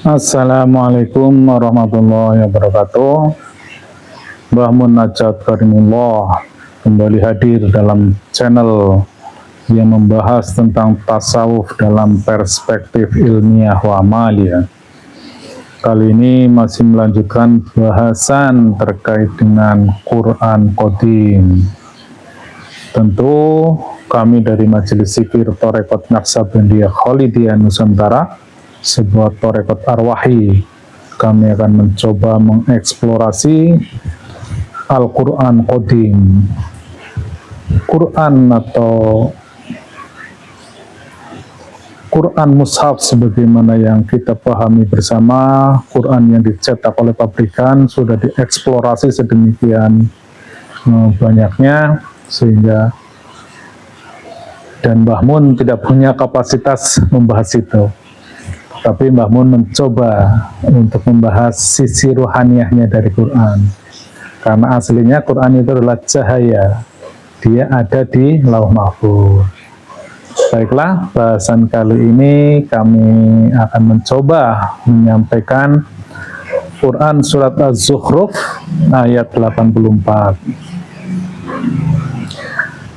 Assalamualaikum warahmatullahi wabarakatuh. Mbah Mun Najat Karimullah kembali hadir dalam channel yang membahas tentang tasawuf dalam perspektif ilmiah wa amalia. Kali ini masih melanjutkan bahasan terkait dengan Quran Qadim. Tentu kami dari Majelis Zikir Thoreqat Naqsabandiyah Khalidiyah Nusantara, sebuah torekot arwahi, kami akan mencoba mengeksplorasi Al-Quran Qadim. Quran atau Quran Mushaf sebagaimana yang kita pahami bersama, Quran yang dicetak oleh pabrikan sudah dieksplorasi sedemikian banyaknya sehingga dan Mbah Mun tidak punya kapasitas membahas itu. Tapi Mbah Mun mencoba untuk membahas sisi ruhaniahnya dari Quran. Karena aslinya Quran itu adalah cahaya. Dia ada di Lauh Mahfuz. Baiklah, bahasan kali ini kami akan mencoba menyampaikan Quran Surat Az-Zukhruf ayat 84.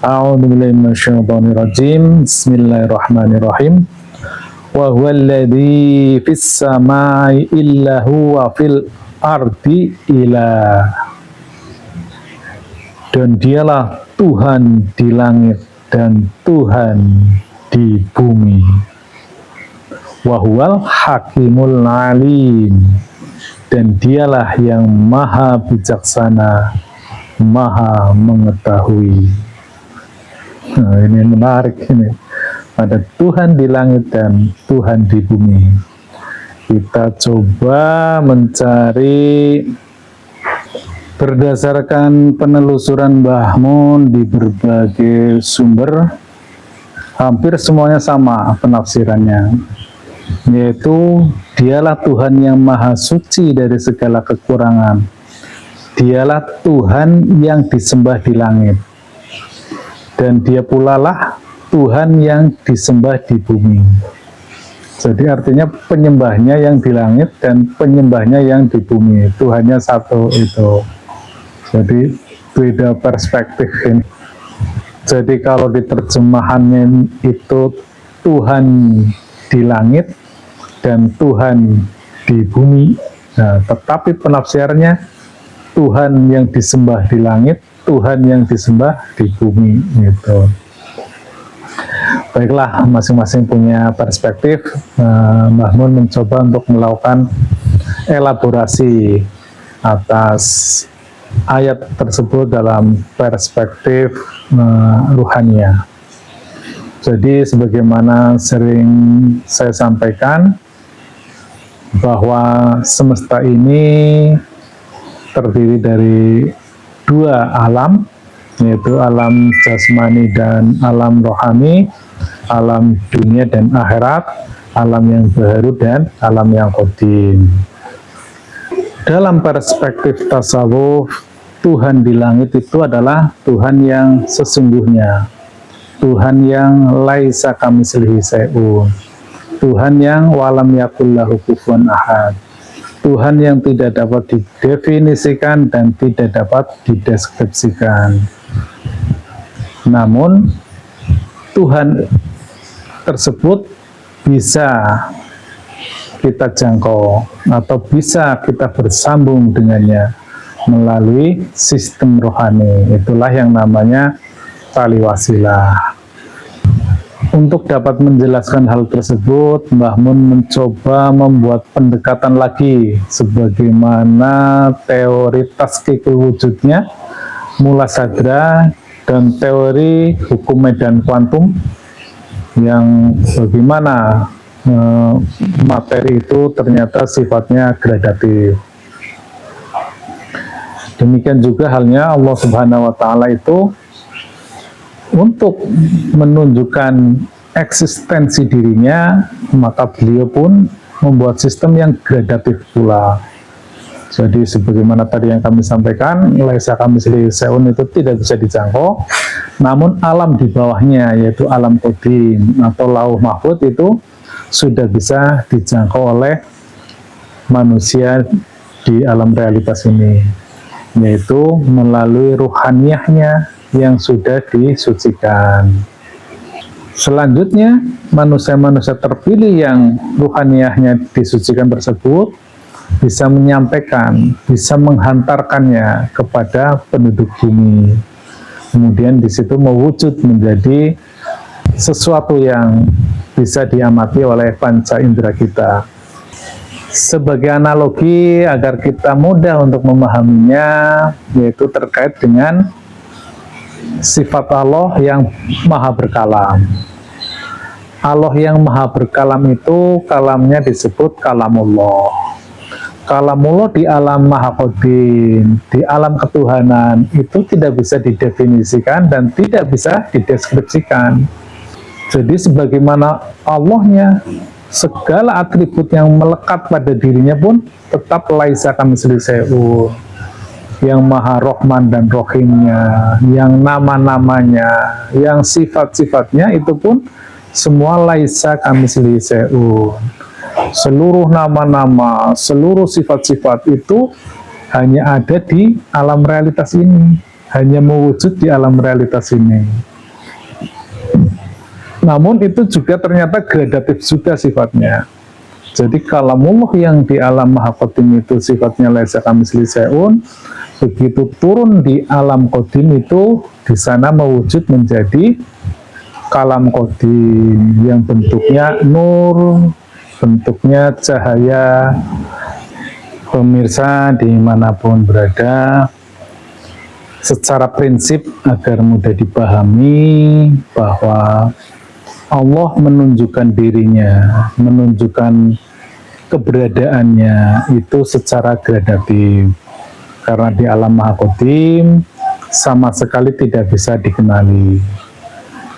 A'udzubillahi minasyaitonir rajim. Bismillahirrahmanirrahim. Wa huwa alladzi fis samai illa huwa fil ardi ilah. Dan dialah Tuhan di langit dan Tuhan di bumi. Wa huwal hakimul alim. Dan dialah yang maha bijaksana, maha mengetahui. Nah, ini menarik ini. Ada Tuhan di langit dan Tuhan di bumi. Kita coba mencari berdasarkan penelusuran Mbah Mun di berbagai sumber, hampir semuanya sama penafsirannya, yaitu dialah Tuhan yang maha suci dari segala kekurangan. Dialah Tuhan yang disembah di langit. Dan dia pula lah Tuhan yang disembah di bumi. Jadi artinya penyembahnya yang di langit dan penyembahnya yang di bumi. Tuhannya satu itu. Jadi beda perspektif ini. Jadi kalau diterjemahannya itu Tuhan di langit dan Tuhan di bumi. Nah, tetapi penafsirannya Tuhan yang disembah di langit, Tuhan yang disembah di bumi gitu. Baiklah, masing-masing punya perspektif. Mbah Mun mencoba untuk melakukan elaborasi atas ayat tersebut dalam perspektif ruhaniah. Jadi sebagaimana sering saya sampaikan bahwa semesta ini terdiri dari dua alam, yaitu alam jasmani dan alam rohani, alam dunia dan akhirat, alam yang baru dan alam yang qadim. Dalam perspektif tasawuf, Tuhan di langit itu adalah Tuhan yang sesungguhnya, Tuhan yang laisa kamitslihi syai'un, Tuhan yang walam yakul lahu kufuwan ahad, Tuhan yang tidak dapat didefinisikan dan tidak dapat dideskripsikan. Namun Tuhan tersebut bisa kita jangkau atau bisa kita bersambung dengannya melalui sistem rohani. Itulah yang namanya tali wasilah. Untuk dapat menjelaskan hal tersebut, Mbah Mun mencoba membuat pendekatan lagi sebagaimana teori taskikul wujudnya, mula sadra, dan teori hukum medan kuantum yang bagaimana materi itu ternyata sifatnya gradatif. Demikian juga halnya Allah Subhanahu wa Ta'ala itu untuk menunjukkan eksistensi dirinya, maka beliau pun membuat sistem yang gradatif pula. Jadi sebagaimana tadi yang kami sampaikan, laisa kamitslihi syai'un itu tidak bisa dijangkau, namun alam di bawahnya yaitu alam qadim atau lauh mahfuz itu sudah bisa dijangkau oleh manusia di alam realitas ini, yaitu melalui ruhaniyahnya yang sudah disucikan. Selanjutnya, manusia-manusia terpilih yang ruhaniyahnya disucikan tersebut bisa menyampaikan, bisa menghantarkannya kepada penduduk bumi. Kemudian di situ mewujud menjadi sesuatu yang bisa diamati oleh panca indera kita. Sebagai analogi agar kita mudah untuk memahaminya, yaitu terkait dengan sifat Allah yang maha berkalam. Allah yang maha berkalam itu kalamnya disebut kalamullah. Kalamullah di alam maha qadim, di alam ketuhanan itu tidak bisa didefinisikan dan tidak bisa dideskripsikan. Jadi sebagaimana Allahnya, segala atribut yang melekat pada dirinya pun tetap laisa kamitslihi syai'un. Yang maha Rahman dan Rahimnya, yang nama-namanya, yang sifat-sifatnya itu pun semua laisa kamitslihi syai'un. Seluruh nama-nama, seluruh sifat-sifat itu hanya ada di alam realitas ini, hanya mewujud di alam realitas ini. Namun itu juga ternyata gradatif juga sifatnya. Jadi kalamullah yang di alam maha qadim itu sifatnya laisa kamitslihi syai'un, begitu turun di alam qadim itu di sana mewujud menjadi kalam qadim yang bentuknya nur, bentuknya cahaya. Pemirsa dimanapun berada, secara prinsip agar mudah dipahami bahwa Allah menunjukkan dirinya, menunjukkan keberadaannya itu secara gradatif. Karena di alam maha qadim sama sekali tidak bisa dikenali.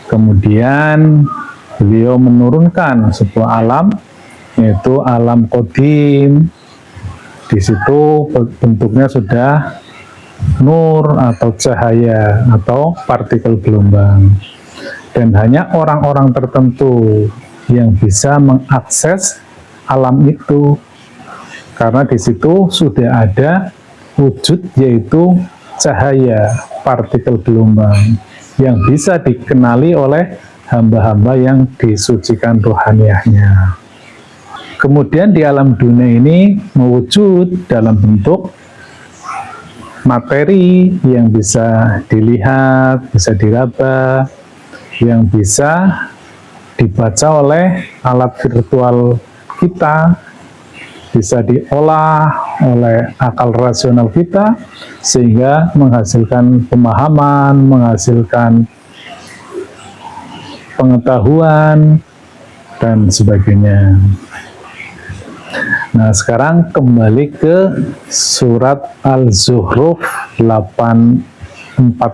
Kemudian beliau menurunkan sebuah alam, yaitu alam qadim. Di situ bentuknya sudah nur atau cahaya atau partikel gelombang. Dan hanya orang-orang tertentu yang bisa mengakses alam itu, karena di situ sudah ada wujud, yaitu cahaya partikel gelombang yang bisa dikenali oleh hamba-hamba yang disucikan rohaniyahnya. Kemudian di alam dunia ini mewujud dalam bentuk materi yang bisa dilihat, bisa diraba, yang bisa dibaca oleh alat virtual kita, bisa diolah oleh akal rasional kita, sehingga menghasilkan pemahaman, menghasilkan pengetahuan, dan sebagainya. Nah, sekarang kembali ke surat Al-Zuhruf 84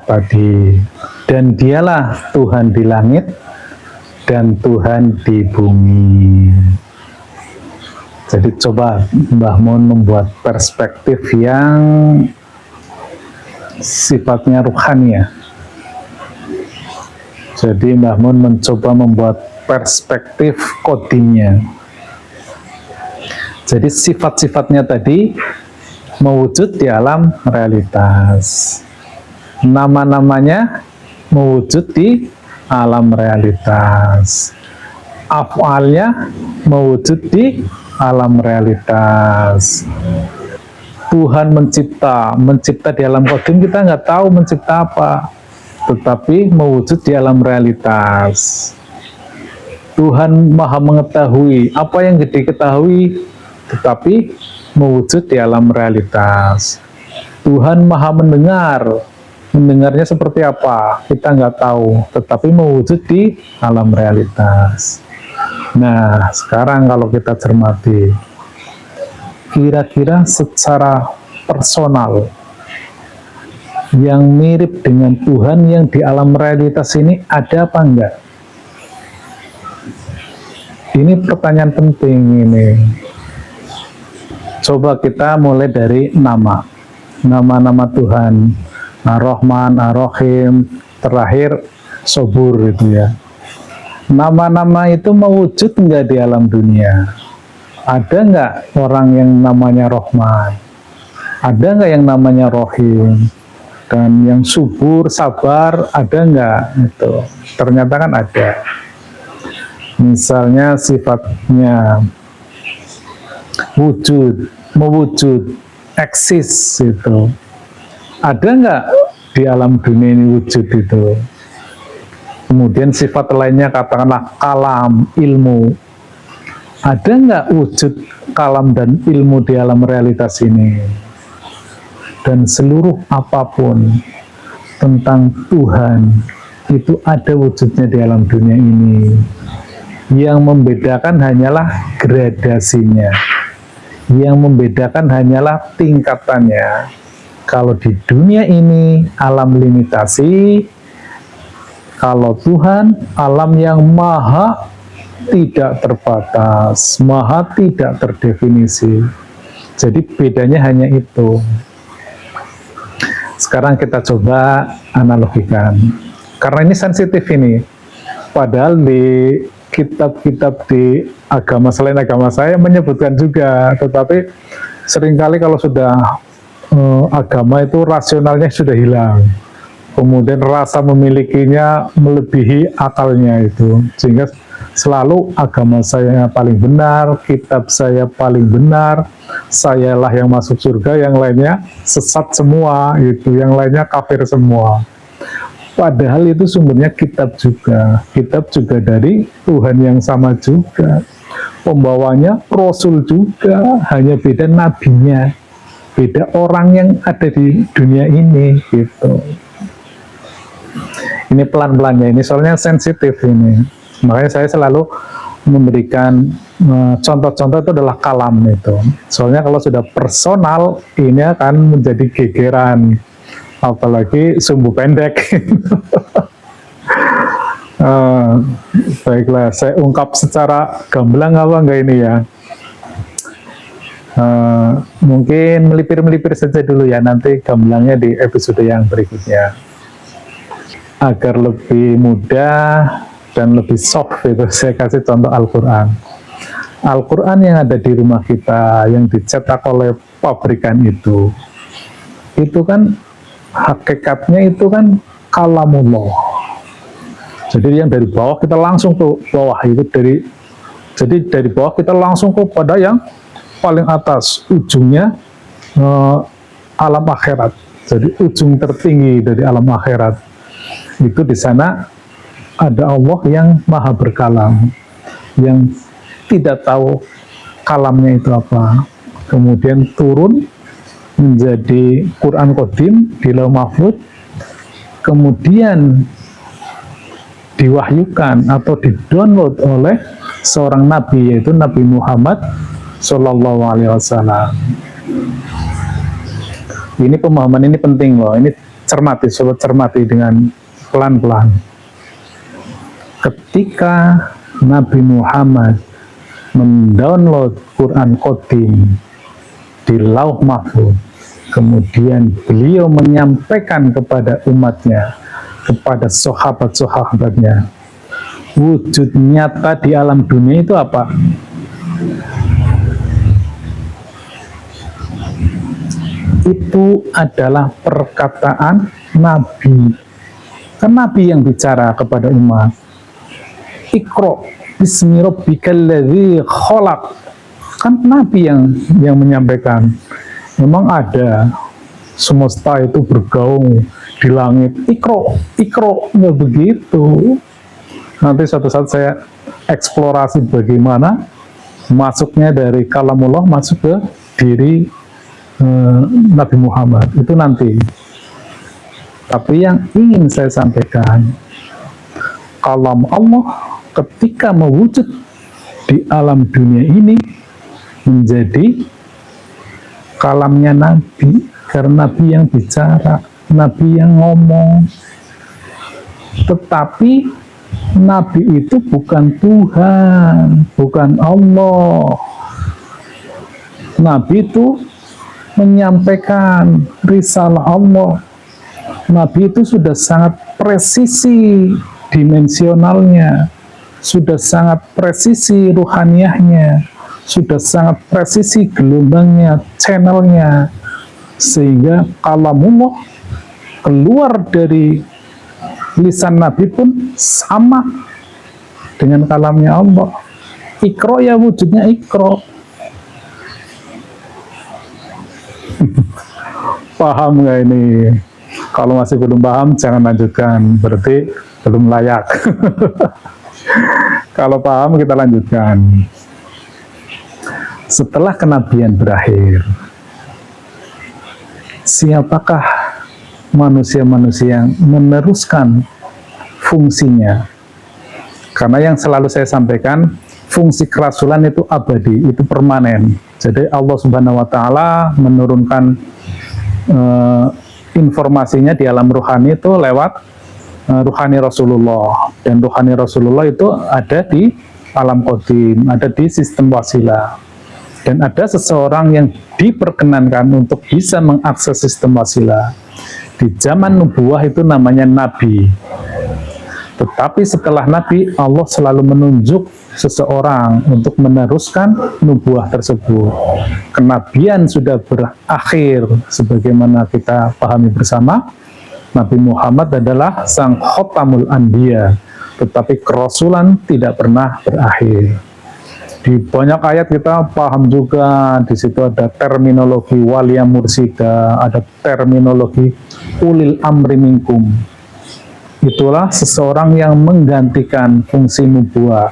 tadi. Dan dialah Tuhan di langit dan Tuhan di bumi. Jadi coba Mbah Mun membuat perspektif yang sifatnya ruhani ya. Jadi Mbah Mun mencoba membuat perspektif kodimnya. Jadi sifat-sifatnya tadi mewujud di alam realitas. Nama-namanya mewujud di alam realitas. Af'alnya mewujud di alam realitas. Tuhan mencipta di alam qadim, kita nggak tahu mencipta apa, tetapi mewujud di alam realitas. Tuhan maha mengetahui apa yang diketahui, tetapi mewujud di alam realitas. Tuhan maha mendengar, mendengarnya seperti apa kita nggak tahu, tetapi mewujud di alam realitas. Nah, sekarang kalau kita cermati, kira-kira secara personal yang mirip dengan Tuhan yang di alam realitas ini ada apa enggak? Ini pertanyaan penting ini. Coba kita mulai dari nama-nama Tuhan. Ar-Rahman, Ar-Rahim, terakhir Sobur itu ya. Nama-nama itu mewujud enggak di alam dunia? Ada nggak orang yang namanya Rahman? Ada nggak yang namanya Rahim? Dan yang subur, sabar, ada nggak? Itu ternyata kan ada. Misalnya sifatnya wujud, mewujud, eksis itu. Ada nggak di alam dunia ini wujud itu? Kemudian sifat lainnya katakanlah kalam, ilmu. Ada nggak wujud kalam dan ilmu di alam realitas ini? Dan seluruh apapun tentang Tuhan itu ada wujudnya di alam dunia ini. Yang membedakan hanyalah gradasinya. Yang membedakan hanyalah tingkatannya. Kalau di dunia ini alam limitasi, kalau Tuhan alam yang maha tidak terbatas, maha tidak terdefinisi. Jadi bedanya hanya itu. Sekarang kita coba analogikan. Karena ini sensitif ini. Padahal di kitab-kitab di agama selain agama saya menyebutkan juga, tetapi seringkali kalau sudah agama itu rasionalnya sudah hilang. Kemudian rasa memilikinya melebihi akalnya itu. Sehingga selalu agama saya paling benar, kitab saya paling benar, sayalah yang masuk surga, yang lainnya sesat semua, itu, yang lainnya kafir semua. Padahal itu sumbernya kitab juga dari Tuhan yang sama juga, pembawanya Rasul juga, hanya beda nabinya, beda orang yang ada di dunia ini, gitu. Ini pelan-pelannya, ini soalnya sensitif ini. Makanya saya selalu memberikan contoh-contoh itu adalah kalam itu. Soalnya kalau sudah personal, ini akan menjadi gegeran. Apalagi sumbu pendek. Baiklah, saya ungkap secara gamblang apa enggak ini ya. Mungkin melipir-melipir saja dulu ya, nanti gamblangnya di episode yang berikutnya. Agar lebih mudah dan lebih soft itu, saya kasih contoh Al-Quran. Al-Quran yang ada di rumah kita, yang dicetak oleh pabrikan itu kan hakikatnya itu kan kalamullah. Jadi yang dari bawah kita langsung ke bawah itu jadi dari bawah kita langsung kepada yang paling atas, ujungnya alam akhirat. Jadi ujung tertinggi dari alam akhirat itu di sana ada Allah yang maha berkalam, yang tidak tahu kalamnya itu apa. Kemudian turun menjadi Quran Qadim di Lauh Mahfuz, kemudian diwahyukan atau didownload oleh seorang nabi, yaitu Nabi Muhammad Shallallahu Alaihi Wasallam. Ini pemahaman ini penting loh, ini cermati, sobat cermati dengan pelan-pelan. Ketika Nabi Muhammad mendownload Quran Qadim di Lauh Mahfuz, kemudian beliau menyampaikan kepada umatnya, kepada sahabat-sahabatnya, wujud nyata di alam dunia itu apa? Itu adalah perkataan Nabi. Kan Nabi yang bicara kepada umat. Iqra bismi rabbikal ladzi khalaq. Kan Nabi yang menyampaikan. Memang ada semesta itu bergaung di langit. Iqra, nggak begitu. Nanti suatu saat saya eksplorasi bagaimana masuknya dari kalamullah masuk ke diri Nabi Muhammad. Itu nanti. Tapi yang ingin saya sampaikan, kalam Allah ketika mewujud di alam dunia ini menjadi kalamnya Nabi, karena Nabi yang bicara, Nabi yang ngomong. Tetapi Nabi itu bukan Tuhan, bukan Allah. Nabi itu menyampaikan risalah Allah. Nabi itu sudah sangat presisi dimensionalnya, sudah sangat presisi ruhaniyahnya, sudah sangat presisi gelombangnya, channelnya, sehingga kalamullah keluar dari lisan Nabi pun sama dengan kalamnya Allah. Iqra ya wujudnya Iqra. Paham nggak ini? Kalau masih belum paham, jangan lanjutkan. Berarti belum layak. Kalau paham, kita lanjutkan. Setelah kenabian berakhir, siapakah manusia-manusia yang meneruskan fungsinya? Karena yang selalu saya sampaikan, fungsi kerasulan itu abadi, itu permanen. Jadi Allah Subhanahu wa Ta'ala menurunkan informasinya di alam ruhani itu lewat ruhani Rasulullah, dan ruhani Rasulullah itu ada di alam qadim, ada di sistem wasilah, dan ada seseorang yang diperkenankan untuk bisa mengakses sistem wasilah. Di zaman nubuah itu namanya nabi. Tetapi setelah nabi, Allah selalu menunjuk seseorang untuk meneruskan nubuah tersebut. Kenabian sudah berakhir, sebagaimana kita pahami bersama. Nabi Muhammad adalah sang khotamul anbiya, tetapi kerasulan tidak pernah berakhir. Di banyak ayat kita paham juga, di situ ada terminologi waliya mursida, ada terminologi ulil amri minkum. Itulah seseorang yang menggantikan fungsi nubuah,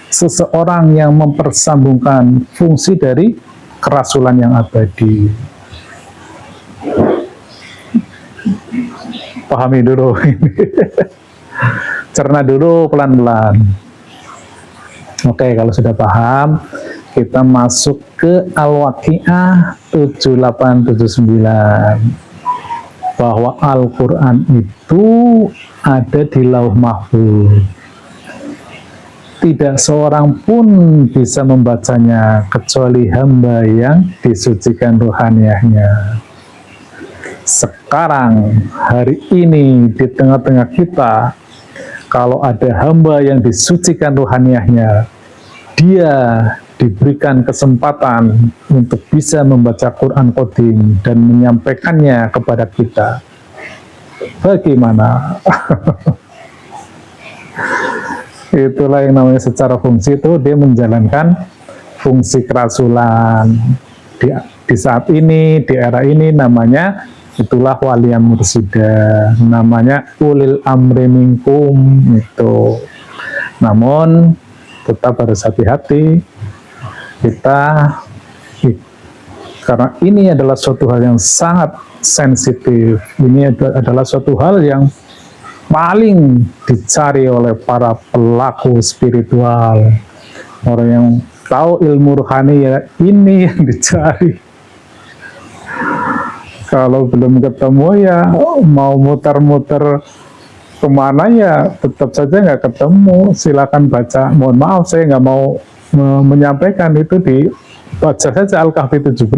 seseorang yang mempersambungkan fungsi dari kerasulan yang abadi. Pahami dulu ini. Cerna dulu pelan-pelan. Oke, kalau sudah paham, kita masuk ke Al-Waqi'ah 7879. Bahwa Al-Quran itu ada di Lauh Mahfuz. Tidak seorang pun bisa membacanya kecuali hamba yang disucikan ruhaniyahnya. Sekarang, hari ini, di tengah-tengah kita, kalau ada hamba yang disucikan ruhaniyahnya, dia diberikan kesempatan untuk bisa membaca Quran Qadim dan menyampaikannya kepada kita. Bagaimana? Itulah yang namanya secara fungsi, itu dia menjalankan fungsi kerasulan. Di saat ini, di era ini, namanya itulah waliya mursida, namanya ulil amri minkum itu. Namun tetap harus hati-hati kita, karena ini adalah suatu hal yang sangat sensitif. Ini adalah suatu hal yang paling dicari oleh para pelaku spiritual, orang yang tahu ilmu rohani, ya ini yang dicari. Kalau belum ketemu ya mau muter-muter kemana ya tetap saja nggak ketemu. Silakan baca. Mohon maaf, saya nggak mau menyampaikan itu, di baca saja Al-Kahfi 17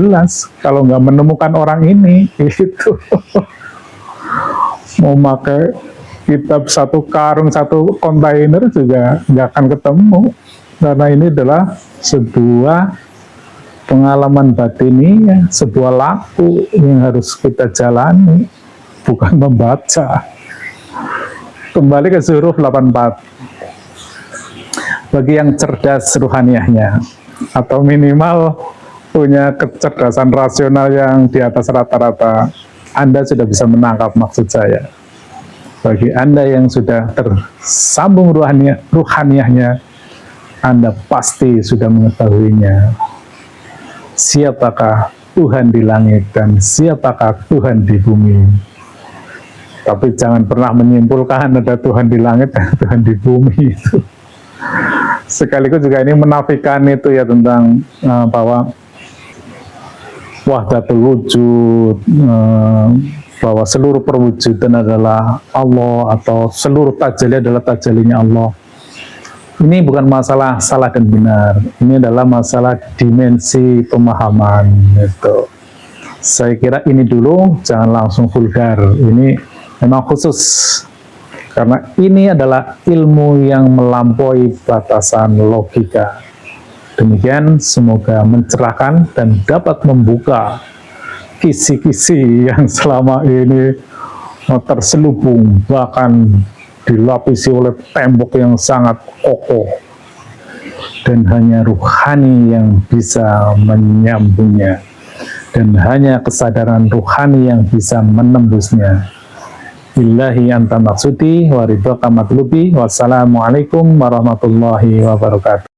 kalau nggak menemukan orang ini itu. Mau pakai kitab satu karung, satu kontainer juga nggak akan ketemu, karena ini adalah sebuah pengalaman batini, sebuah laku yang harus kita jalani, bukan membaca. Kembali ke huruf 84. Bagi yang cerdas ruhaniyahnya, atau minimal punya kecerdasan rasional yang di atas rata-rata, Anda sudah bisa menangkap maksud saya. Bagi Anda yang sudah tersambung ruhaniyahnya, Anda pasti sudah mengetahuinya. Siapakah Tuhan di langit dan siapakah Tuhan di bumi? Tapi jangan pernah menyimpulkan ada Tuhan di langit dan Tuhan di bumi itu. Sekaligus juga ini menafikan itu ya, tentang bahwa wahdatul wujud, bahwa seluruh perwujudan adalah Allah, atau seluruh tajalli adalah tajallinya Allah. Ini bukan masalah salah dan benar, ini adalah masalah dimensi pemahaman itu. Saya kira ini dulu, jangan langsung vulgar. Ini memang khusus karena ini adalah ilmu yang melampaui batasan logika. Demikian, semoga mencerahkan dan dapat membuka kisi-kisi yang selama ini terselubung, bahkan dilapisi oleh tembok yang sangat kokoh, dan hanya ruhani yang bisa menyambungnya, dan hanya kesadaran ruhani yang bisa menembusnya. Billahi anta maksudi wa ridhaka matlubi. Wassalamualaikum warahmatullahi wabarakatuh.